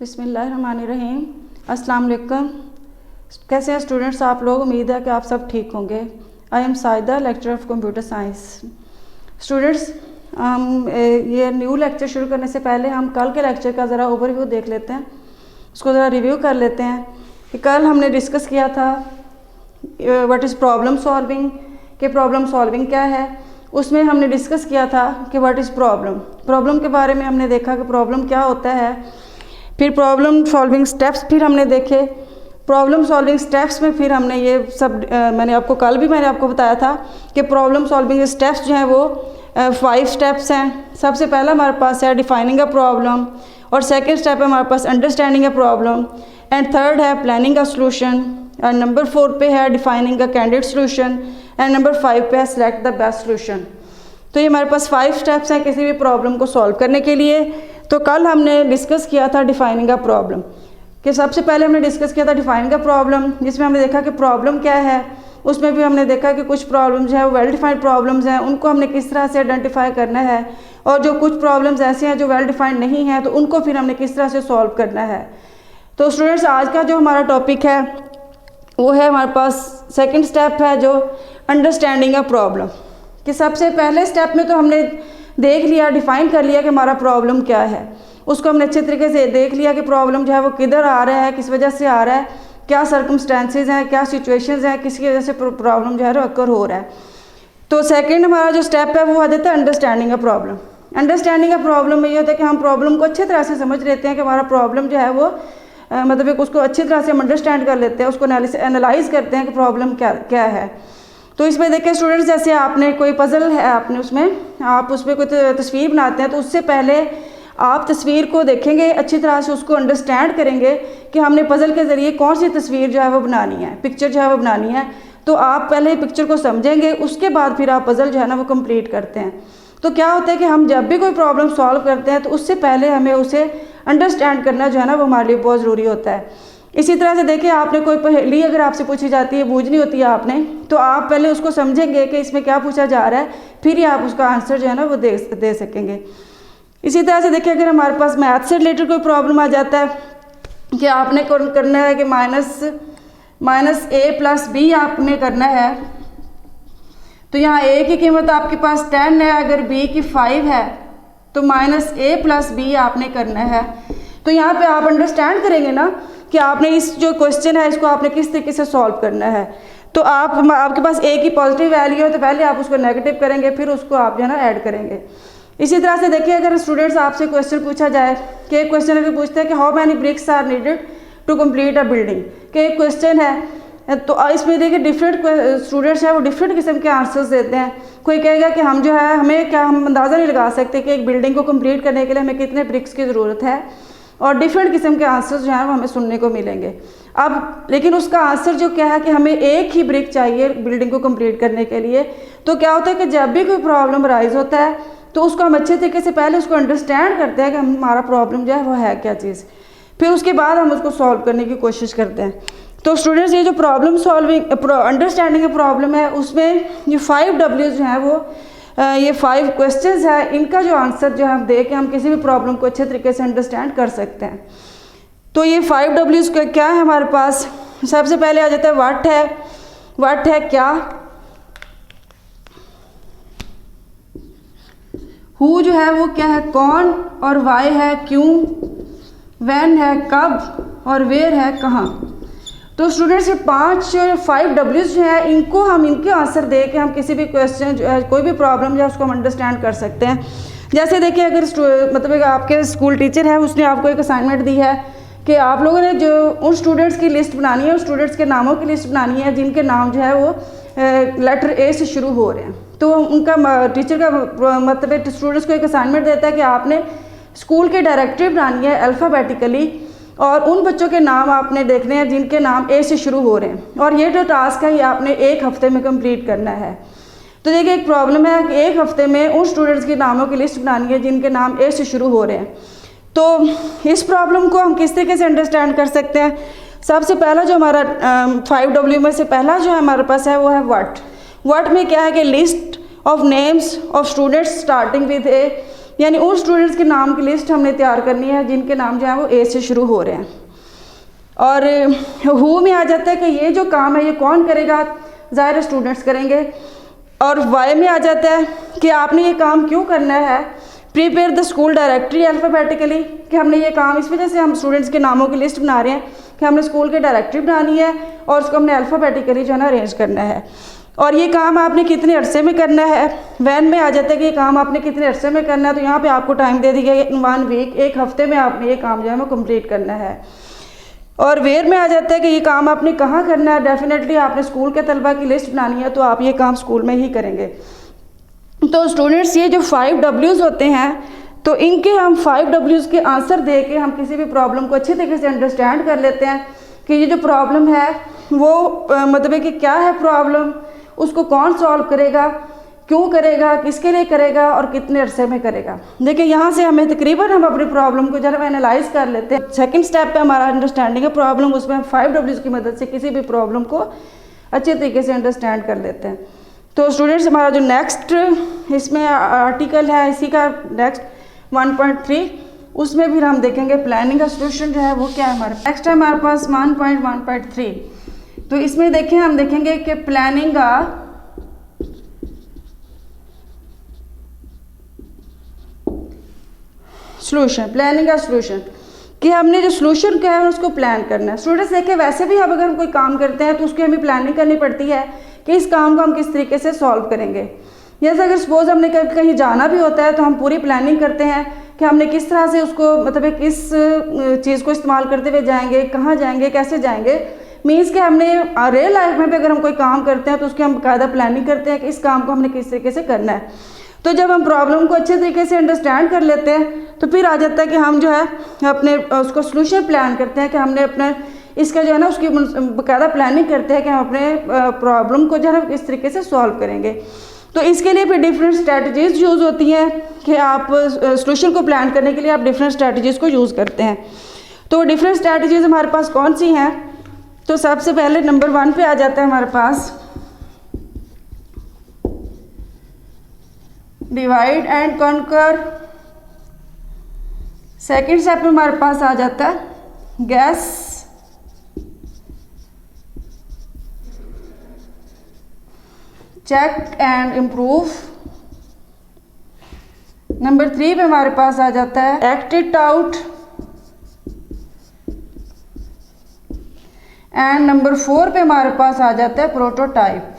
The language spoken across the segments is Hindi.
बिस्मिल्लाहिर्रहमानिर्रहीम। अस्सलाम वालेकुम। कैसे हैं स्टूडेंट्स आप लोग? उम्मीद है कि आप सब ठीक होंगे। I am Saida, lecturer of computer science. Students, हम ये न्यू लेक्चर शुरू करने से पहले हम कल के लेक्चर का ज़रा ओवरव्यू देख लेते हैं, उसको ज़रा रिव्यू कर लेते हैं कि कल हमने डिस्कस किया था व्हाट इज़ प्रॉब्लम सॉल्विंग, कि प्रॉब्लम सॉल्विंग क्या है। उसमें हमने डिस्कस किया था कि व्हाट इज़ प्रॉब्लम के बारे में हमने देखा कि प्रॉब्लम क्या होता है। फिर प्रॉब्लम सॉल्विंग स्टेप्स फिर हमने देखे। प्रॉब्लम सॉल्विंग स्टेप्स में फिर हमने ये सब मैंने आपको बताया था कि प्रॉब्लम सॉल्विंग स्टेप्स जो हैं वो 5 स्टेप्स हैं। सबसे पहला हमारे पास है डिफाइनिंग अ प्रॉब्लम, और सेकंड स्टेप है हमारे पास understanding a problem, and third है प्लानिंग अ सॉल्यूशन, और नंबर 4 पे है defining a candidate solution, and number 5 पे है सिलेक्ट द बेस्ट सॉल्यूशन। तो ये हमारे पास 5 स्टेप्स हैं किसी भी प्रॉब्लम को सॉल्व करने के लिए। तो कल हमने डिस्कस किया था डिफाइनिंग अ प्रॉब्लम, कि सबसे पहले हमने डिस्कस किया था डिफाइनिंग अ प्रॉब्लम, जिसमें हमने देखा कि प्रॉब्लम क्या है। उसमें भी हमने देखा कि कुछ प्रॉब्लम्स जो है वो वेल डिफाइंड प्रॉब्लम्स हैं, उनको हमने किस तरह से आइडेंटिफाई करना है, और जो कुछ प्रॉब्लम्स ऐसे हैं जो वेल डिफाइंड नहीं हैं तो उनको फिर हमने किस तरह से सॉल्व करना है। तो स्टूडेंट्स, आज का जो हमारा टॉपिक है वो है हमारे पास सेकेंड स्टेप है जो अंडरस्टैंडिंग अ प्रॉब्लम, कि सबसे पहले स्टेप में तो हमने देख लिया, डिफ़ाइन कर लिया कि हमारा प्रॉब्लम क्या है। उसको हमने अच्छे तरीके से देख लिया कि प्रॉब्लम जो है वो किधर आ रहा है, किस वजह से आ रहा है, क्या सर्कमस्टेंसेज हैं, क्या सिचुएशंस हैं, किसकी वजह से प्रॉब्लम जो है वो अकर हो रहा है। तो सेकंड हमारा जो स्टेप है वो आ जाता है understanding a problem. Understanding a problem में ये होता है कि हम प्रॉब्लम को अच्छी तरह से समझ लेते हैं कि हमारा प्रॉब्लम जो है वो मतलब उसको अच्छी तरह से हम अंडरस्टैंड कर लेते हैं, उसको एनालाइज करते हैं कि प्रॉब्लम क्या है। तो इसमें देखिए स्टूडेंट्स, जैसे आपने कोई पज़ल है, आपने आप उसमें कोई तस्वीर बनाते हैं, तो उससे पहले आप तस्वीर को देखेंगे, अच्छी तरह से उसको अंडरस्टैंड करेंगे कि हमने पज़ल के ज़रिए कौन सी तस्वीर जो है वो बनानी है, पिक्चर जो है वो बनानी है। तो आप पहले पिक्चर को समझेंगे, उसके बाद फिर आप पज़ल जो है ना वो कंप्लीट करते हैं। तो क्या होता है कि हम जब भी कोई प्रॉब्लम सॉल्व करते हैं तो उससे पहले हमें उसे अंडरस्टैंड करना जो है ना वो हमारे लिए बहुत ज़रूरी होता है। इसी तरह से देखिए, आपने कोई पहेली अगर आपसे पूछी जाती है, बूझनी होती है आपने, तो आप पहले उसको समझेंगे कि इसमें क्या पूछा जा रहा है, फिर ही आप उसका आंसर जो है ना वो दे सकेंगे। इसी तरह से देखिए, अगर हमारे पास मैथ से रिलेटेड कोई प्रॉब्लम आ जाता है कि आपने करना है कि माइनस ए प्लस बी आपने करना है, तो यहाँ ए की कीमत आपके पास 10 है, अगर बी की 5 है तो माइनस ए प्लस बी आपने करना है। तो यहाँ पे आप अंडरस्टैंड करेंगे ना कि आपने इस जो क्वेश्चन है इसको आपने किस तरीके से सॉल्व करना है। तो आपके पास ए की पॉजिटिव वैल्यू है तो पहले आप उसको नेगेटिव करेंगे, फिर उसको आप जो है ना ऐड करेंगे। इसी तरह से देखिए, अगर स्टूडेंट्स आपसे क्वेश्चन पूछा जाए कि एक क्वेश्चन अगर पूछते हैं कि how many bricks are needed to complete a building, कि एक क्वेश्चन है, तो इसमें देखिए डिफरेंट स्टूडेंट्स हैं वो डिफरेंट किस्म के आंसर्स देते हैं। कोई कहेगा कि हम जो है हम अंदाज़ा नहीं लगा सकते कि एक बिल्डिंग को कंप्लीट करने के लिए हमें कितने ब्रिक्स की ज़रूरत है, और डिफरेंट किस्म के आंसर्स जो हैं वो हमें सुनने को मिलेंगे। अब लेकिन उसका आंसर जो क्या है कि हमें एक ही ब्रिक चाहिए बिल्डिंग को कंप्लीट करने के लिए। तो क्या होता है कि जब भी कोई प्रॉब्लम राइज होता है तो उसको हम अच्छे तरीके से पहले उसको अंडरस्टैंड करते हैं कि हमारा प्रॉब्लम जो है वो है क्या चीज़, फिर उसके बाद हम उसको सॉल्व करने की कोशिश करते हैं। तो स्टूडेंट्स, ये जो प्रॉब्लम सॉल्विंग अंडरस्टैंडिंग प्रॉब्लम है उसमें ये 5 W जो है वो ये 5 क्वेश्चंस है, इनका जो आंसर जो हम दे के हम किसी भी प्रॉब्लम को अच्छे तरीके से अंडरस्टैंड कर सकते हैं। तो ये 5 W's क्या है हमारे पास? सबसे पहले आ जाता है व्हाट है क्या, हु जो है वो क्या है कौन, और वाई है क्यों, व्हेन है कब, और वेयर है कहाँ। तो स्टूडेंट्स, ये 5 W's जो है इनको हम इनके आंसर दे के हम किसी भी क्वेश्चन जो है कोई भी प्रॉब्लम जो है उसको हम अंडरस्टैंड कर सकते हैं। जैसे देखिए, अगर मतलब आपके स्कूल टीचर है, उसने आपको एक असाइनमेंट दी है कि आप लोगों ने जो उन स्टूडेंट्स की लिस्ट बनानी है, उन स्टूडेंट्स के नामों की लिस्ट बनानी है जिनके नाम जो है वो लेटर ए से शुरू हो रहे हैं। तो उनका टीचर का मतलब स्टूडेंट्स को एक असाइनमेंट देता है कि आपने स्कूल के डायरेक्टरी बनानी है अल्फ़ाबेटिकली, और उन बच्चों के नाम आपने देखने हैं जिनके नाम ए से शुरू हो रहे हैं, और ये जो टास्क है ये आपने 1 हफ्ते में कंप्लीट करना है। तो देखिए, एक प्रॉब्लम है कि 1 हफ्ते में उन स्टूडेंट्स के नामों की लिस्ट बनानी है जिनके नाम ए से शुरू हो रहे हैं। तो इस प्रॉब्लम को हम किस तरीके से अंडरस्टैंड कर सकते हैं? सबसे पहला जो हमारा 5 W में से पहला जो हमारे पास है वो है व्हाट में क्या है कि list of names of students starting with A यानी उन स्टूडेंट्स के नाम की लिस्ट हमने तैयार करनी है जिनके नाम जो है वो ए से शुरू हो रहे हैं। और हु में आ जाता है कि ये जो काम है ये कौन करेगा, ज़ाहिर स्टूडेंट्स करेंगे। और वाई में आ जाता है कि आपने ये काम क्यों करना है, prepare the school directory alphabetically, कि हमने ये काम इस वजह से हम स्टूडेंट्स के नामों की लिस्ट बना रहे हैं कि हमने स्कूल की डायरेक्टरी बनानी है और उसको हमने अल्फ़ाबेटिकली जो है ना अरेंज करना है। और ये काम आपने कितने अरसे में करना है। वैन में आ जाता है कि ये काम आपने कितने अरसे में करना है, तो यहाँ पे आपको टाइम दे दिया गया 1 वीक, 1 हफ्ते में आपने ये काम जो है वो कंप्लीट करना है। और वेयर में आ जाता है कि ये काम आपने कहाँ करना है। डेफिनेटली आपने स्कूल के तलबा की लिस्ट बनानी है तो आप ये काम स्कूल में ही करेंगे। तो स्टूडेंट्स ये जो 5 W's होते हैं, तो इनके हम 5 W's के आंसर दे के हम किसी भी प्रॉब्लम को अच्छे तरीके से अंडरस्टैंड कर लेते हैं कि ये जो प्रॉब्लम है वो मतलब है कि क्या है प्रॉब्लम, उसको कौन सॉल्व करेगा, क्यों करेगा, किसके लिए करेगा और कितने अरसे में करेगा। देखिए यहाँ से हमें तकरीबन हम अपनी प्रॉब्लम को जब एनालाइज कर लेते हैं। सेकंड स्टेप पे हमारा अंडरस्टैंडिंग है प्रॉब्लम, उसमें हम 5 W's की मदद से किसी भी प्रॉब्लम को अच्छे तरीके से अंडरस्टैंड कर लेते हैं। तो स्टूडेंट्स हमारा जो नेक्स्ट इसमें आर्टिकल है इसी का नेक्स्ट 1.3, उसमें फिर हम देखेंगे प्लानिंग का सोल्यूशन जो है वो क्या है हमारे। नेक्स्ट है हमारे पास 1.1.3, तो इसमें देखें हम देखेंगे कि प्लानिंग का सोल्यूशन, प्लानिंग का सोल्यूशन कि हमने जो सोल्यूशन क्या है उसको प्लान करना है। स्टूडेंट्स देखिए वैसे भी अब अगर हम कोई काम करते हैं तो उसकी हमें प्लानिंग करनी पड़ती है कि इस काम को हम किस तरीके से सॉल्व करेंगे। जैसे अगर सपोज हमने कहीं जाना भी होता है तो हम पूरी प्लानिंग करते हैं कि हमने किस तरह से उसको मतलब किस चीज़ को इस्तेमाल करते हुए जाएंगे, कहाँ जाएंगे, कैसे जाएंगे। मीन्स कि हमने रियल लाइफ में भी अगर हम कोई काम करते हैं तो उसकी हम बाकायदा प्लानिंग करते हैं कि इस काम को हमने किस तरीके से करना है। तो जब हम प्रॉब्लम को अच्छे तरीके से अंडरस्टैंड कर लेते हैं तो फिर आ जाता है कि हम जो है अपने उसको सोल्यूशन प्लान करते हैं कि हमने अपने इसका जो है ना उसकी बाकायदा प्लानिंग करते हैं कि हम अपने प्रॉब्लम को जो है किस तरीके से सॉल्व करेंगे। तो इसके लिए फिर डिफरेंट स्ट्रैटेजीज यूज़ होती हैं कि आप सोल्यूशन को प्लान करने के लिए आप डिफरेंट स्ट्रैटेजीज़ को यूज़ करते हैं। तो डिफरेंट स्ट्रैटेजीज़ हमारे पास कौन सी हैं, तो सबसे पहले नंबर 1 पे आ जाता है हमारे पास divide and conquer. Second step में हमारे पास आ जाता है guess, check and improve. Number 3 पे हमारे पास आ जाता है act it out. And number 4 पे हमारे पास आ जाता है प्रोटोटाइप।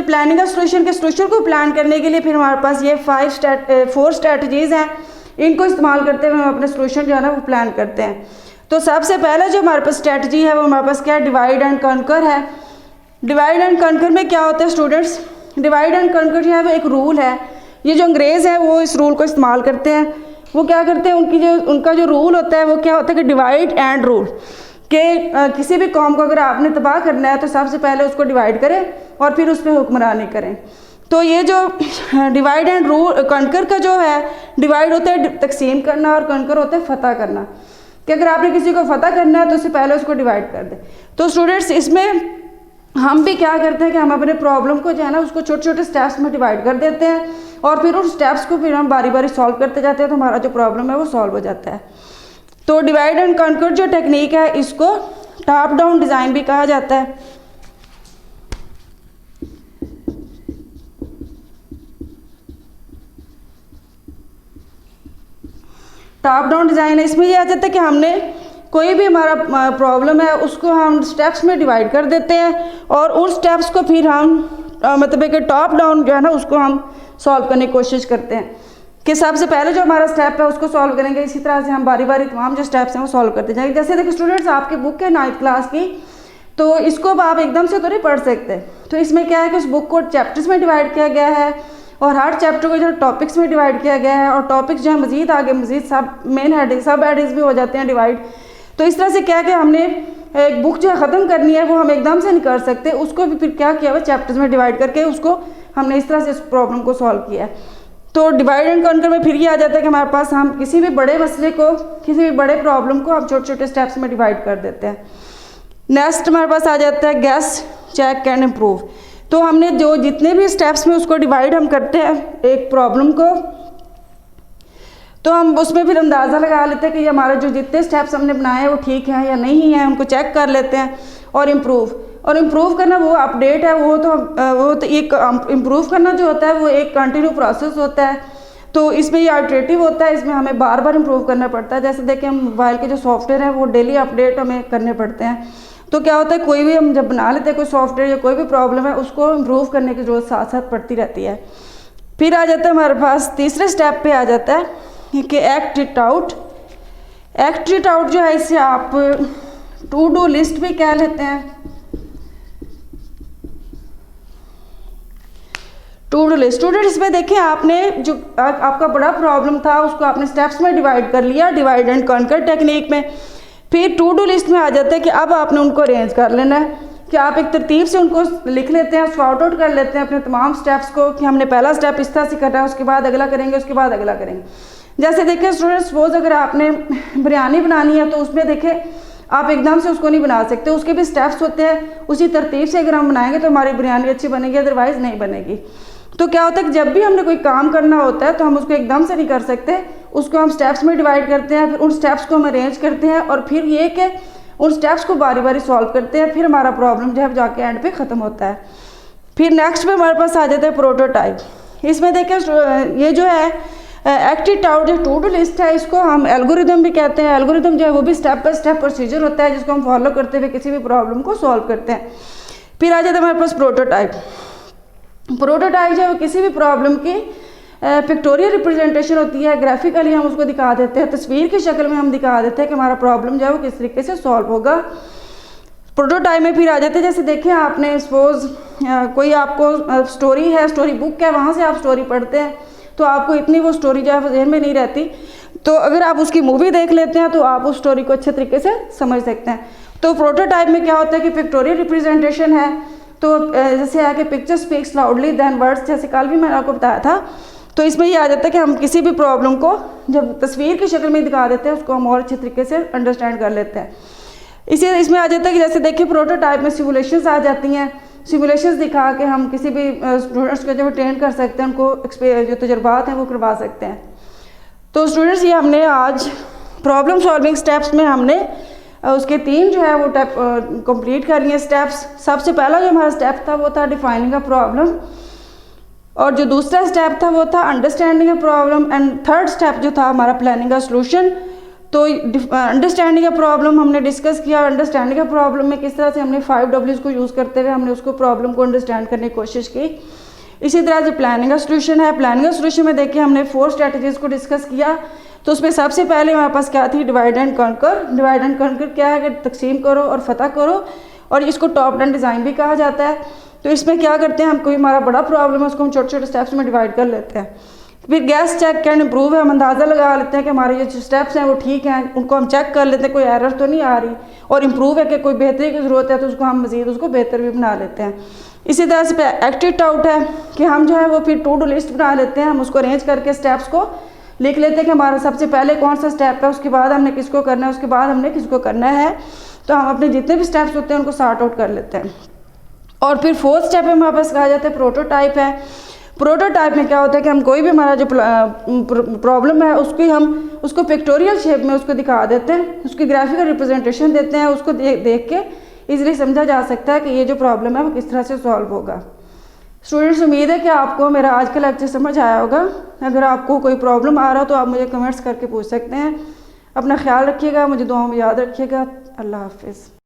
प्लानिंग का सोल्यूशन के सोल्यूशन को प्लान करने के लिए फिर हमारे पास ये 4 स्ट्रैटेजीज हैं, इनको इस्तेमाल करते हुए हम अपने सोल्यूशन जो है ना वो प्लान करते हैं। तो सबसे पहले जो हमारे पास स्ट्रैटेजी है वो हमारे पास क्या है, डिवाइड एंड कॉन्कर है। डिवाइड एंड कॉन्कर में क्या होता है स्टूडेंट्स, डिवाइड एंड कॉन्कर जो है वो एक रूल है। ये जो अंग्रेज़ हैं वो इस रूल को इस्तेमाल करते हैं। वो क्या करते हैं, उनका जो रूल होता है वो क्या होता है कि डिवाइड एंड रूल कि किसी भी कौम को अगर आपने तबाह करना है तो सबसे पहले उसको डिवाइड करें और फिर उस पर हुक्मरानी करें। तो ये जो डिवाइड एंड रूल कॉन्कर का जो है, डिवाइड होता है तकसीम करना और कॉन्कर होता है फतह करना, कि अगर आपने किसी को फतह करना है तो उससे पहले उसको डिवाइड कर दें। तो स्टूडेंट्स इसमें हम भी क्या करते हैं कि हम अपने प्रॉब्लम को जो है ना उसको छोटे छोटे स्टेप्स में डिवाइड कर देते हैं और फिर उन स्टेप्स को फिर हम बारी बारी सॉल्व करते जाते हैं तो हमारा जो प्रॉब्लम है वो सॉल्व हो जाता है। तो डिवाइड एंड कॉन्कर जो टेक्निक है इसको टॉप डाउन डिज़ाइन भी कहा जाता है। टॉप डाउन डिज़ाइन है, इसमें ये आ जाता है कि हमने कोई भी हमारा प्रॉब्लम है उसको हम स्टेप्स में डिवाइड कर देते हैं और उन स्टेप्स को फिर हम मतलब है कि टॉप डाउन जो है ना उसको हम सॉल्व करने की कोशिश करते हैं कि सबसे पहले जो हमारा स्टेप है उसको सॉल्व करेंगे। इसी तरह से हम बारी बारी तमाम जो स्टेप्स हैं वो सॉल्व करते जाएंगे। जैसे देखिए स्टूडेंट्स आपकी बुक है 9th क्लास की, तो इसको अब आप एकदम से तो नहीं पढ़ सकते। तो इसमें क्या है कि उस बुक को चैप्टर्स में डिवाइड किया गया है और हर चैप्टर को जो टॉपिक्स में डिवाइड किया गया है और टॉपिक्स जो है मज़ीद आगे मज़ीद सब मेन हेडिंग सब हेडिंग्स भी हो जाते हैं डिवाइड। तो इस तरह से क्या है कि हमने एक बुक जो है ख़त्म करनी है वो हम एकदम से नहीं कर सकते, उसको भी फिर क्या किया हुआ चैप्टर्स में डिवाइड करके उसको हमने इस तरह से इस प्रॉब्लम को सॉल्व किया है। तो डिवाइड एंड कॉन्कर में फिर ये आ जाता है कि हमारे पास हम किसी भी बड़े मसले को, किसी भी बड़े प्रॉब्लम को हम छोटे छोटे स्टेप्स में डिवाइड कर देते हैं। नेक्स्ट हमारे पास आ जाता है गैस, चेक एंड इम्प्रूव। तो हमने जो जितने भी स्टेप्स में उसको डिवाइड हम करते हैं एक प्रॉब्लम को, तो हम उसमें फिर अंदाज़ा लगा लेते हैं कि हमारे जो जितने स्टेप्स हमने बनाए हैं वो ठीक हैं या नहीं है, उनको चेक कर लेते हैं। और इम्प्रूव करना वो अपडेट है, वो तो एक इम्प्रूव करना जो होता है वो एक कंटिन्यू प्रोसेस होता है। तो इसमें ये आइटरेटिव होता है, इसमें हमें बार बार इम्प्रूव करना पड़ता है। जैसे देखें हम मोबाइल के जो सॉफ्टवेयर हैं वो डेली अपडेट हमें करने पड़ते हैं। तो क्या होता है, कोई भी हम जब बना लेते हैं कोई सॉफ्टवेयर या कोई भी प्रॉब्लम है, उसको इम्प्रूव करने की जरूरत साथ साथ पड़ती रहती है। फिर आ जाता है हमारे पास तीसरे स्टेप पे आ जाता है कि act it out. Act it out जो है इसे आप टू डू लिस्ट भी कह लेते हैं। टू डू लिस्ट, इसमें देखें आपने जो आपका बड़ा प्रॉब्लम था उसको आपने स्टेप्स में डिवाइड कर लिया, डिवाइड एंड कॉन्कर टेक्निक में। फिर टू डू लिस्ट में आ जाता है कि अब आपने उनको अरेंज कर लेना है, कि आप एक तरतीब से उनको लिख लेते हैं, सॉर्ट आउट कर लेते हैं अपने तमाम स्टेप्स को, कि हमने पहला स्टेप इस तरह से करना है, उसके बाद अगला करेंगे, उसके बाद अगला करेंगे। जैसे देखें स्टूडेंट्स, सपोज अगर आपने बिरयानी बनानी है तो उसमें देखें आप एकदम से उसको नहीं बना सकते, उसके भी स्टेप्स होते हैं। उसी तरतीब से अगर हम बनाएंगे तो हमारी बिरयानी अच्छी बनेगी, अदरवाइज़ नहीं बनेगी। तो क्या होता है कि जब भी हमने कोई काम करना होता है तो हम उसको एकदम से नहीं कर सकते, उसको हम स्टेप्स में डिवाइड करते हैं, फिर उन स्टेप्स को हम अरेंज करते हैं और फिर ये कि उन स्टेप्स को बारी बारी सॉल्व करते हैं, फिर हमारा प्रॉब्लम जो है जाके एंड पे ख़त्म होता है। फिर नेक्स्ट पे हमारे पास आ जाता है प्रोटोटाइप। इसमें देखें ये जो है एक्ट इट आउट जो टू डू लिस्ट है, इसको हम एल्गोरिदम भी कहते हैं। एल्गोरिदम जो है वो भी स्टेप बाय स्टेप प्रोसीजर होता है जिसको हम फॉलो करते हुए किसी भी प्रॉब्लम को सॉल्व करते हैं। फिर आ जाता है हमारे पास प्रोटोटाइप। प्रोटोटाइप जो है वो किसी भी प्रॉब्लम की पिक्टोरियल रिप्रेजेंटेशन होती है, ग्राफिकली हम उसको दिखा देते हैं, तस्वीर की शक्ल में हम दिखा देते हैं कि हमारा प्रॉब्लम जो है वो किस तरीके से सॉल्व होगा। प्रोटोटाइप में फिर आ जाते हैं, जैसे देखें आपने सपोज कोई आपको स्टोरी है, स्टोरी बुक है, वहाँ से आप स्टोरी पढ़ते हैं तो आपको इतनी वो स्टोरी जो है जहन में नहीं रहती, तो अगर आप उसकी मूवी देख लेते हैं तो आप उस स्टोरी को अच्छे तरीके से समझ सकते हैं। तो प्रोटोटाइप में क्या होता है कि पिक्टोरियल रिप्रेजेंटेशन है, तो जैसे है कि picture speaks loudly than words, जैसे कल भी मैंने आपको बताया था। तो इसमें ये आ जाता है कि हम किसी भी प्रॉब्लम को जब तस्वीर की शक्ल में दिखा देते हैं उसको हम और अच्छे तरीके से अंडरस्टैंड कर लेते हैं। इसमें आ जाता है कि जैसे देखिए प्रोटोटाइप में सिमुलेशंस आ जाती हैं, सिमुलेशंस दिखा के हम किसी भी स्टूडेंट्स को जो ट्रेन कर सकते हैं, उनको जो तजुर्बात हैं वो करवा सकते हैं। तो स्टूडेंट्स ये हमने आज प्रॉब्लम सॉल्विंग स्टेप्स में हमने उसके 3 जो है वो कंप्लीट कर लिए स्टेप्स। सबसे पहला जो हमारा स्टेप था वो था डिफाइनिंग अ प्रॉब्लम, और जो दूसरा स्टेप था वो था understanding a problem, and third step जो था हमारा प्लानिंग अ सॉल्यूशन। तो अंडरस्टैंडिंग अ प्रॉब्लम हमने डिस्कस किया, अंडरस्टैंडिंग अ प्रॉब्लम में किस तरह से हमने 5 Ws को यूज़ करते हुए हमने उसको प्रॉब्लम को अंडरस्टैंड करने की कोशिश की। इसी तरह जो प्लानिंग अ सॉल्यूशन है, प्लानिंग अ सॉल्यूशन में देखिए हमने 4 स्ट्रैटेजीज़ को डिस्कस किया। तो उसमें सबसे पहले हमारे पास क्या थी, divide and conquer. Divide and conquer क्या है कि तकसीम करो और फतह करो, और इसको टॉप डाउन डिज़ाइन भी कहा जाता है। तो इसमें क्या करते हैं, हम कोई हमारा बड़ा प्रॉब्लम है उसको हम छोटे छोटे स्टेप्स में डिवाइड कर लेते हैं। फिर गैस चेक कैन इम्प्रूव है, हम अंदाज़ा लगा लेते हैं कि हमारे ये जो स्टेप्स हैं वो ठीक हैं, उनको हम चेक कर लेते हैं कोई एरर तो नहीं आ रही, और इम्प्रूव है कि कोई बेहतरी की ज़रूरत है तो उसको हम मज़ीद उसको बेहतर भी बना लेते हैं। इसी तरह से एक्ट इट आउट है कि हम जो है वो फिर टू डू लिस्ट बना लेते हैं, हम उसको अरेंज करके स्टेप्स को लिख लेते हैं कि हमारा सबसे पहले कौन सा स्टेप है, उसके बाद हमने किसको करना है, उसके बाद हमने किसको करना है। तो हम अपने जितने भी स्टेप्स होते हैं उनको सॉर्ट आउट कर लेते हैं। और फिर 4th स्टेप में हमारे पास कहा जाता है प्रोटोटाइप है। प्रोटोटाइप में क्या होता है कि हम कोई भी हमारा जो प्रॉब्लम है उसको पिक्टोरियल शेप में उसको दिखा देते हैं, उसकी ग्राफिकल रिप्रेजेंटेशन देते हैं, उसको देख के इजीली समझा जा सकता है कि ये जो प्रॉब्लम है वो किस तरह से सॉल्व होगा। स्टूडेंट्स, उम्मीद है कि आपको मेरा आज का लेक्चर समझ आया होगा। अगर आपको कोई प्रॉब्लम आ रहा हो तो आप मुझे कमेंट्स करके पूछ सकते हैं। अपना ख्याल रखिएगा, मुझे दुआओं में याद रखिएगा। अल्लाह हाफिज़।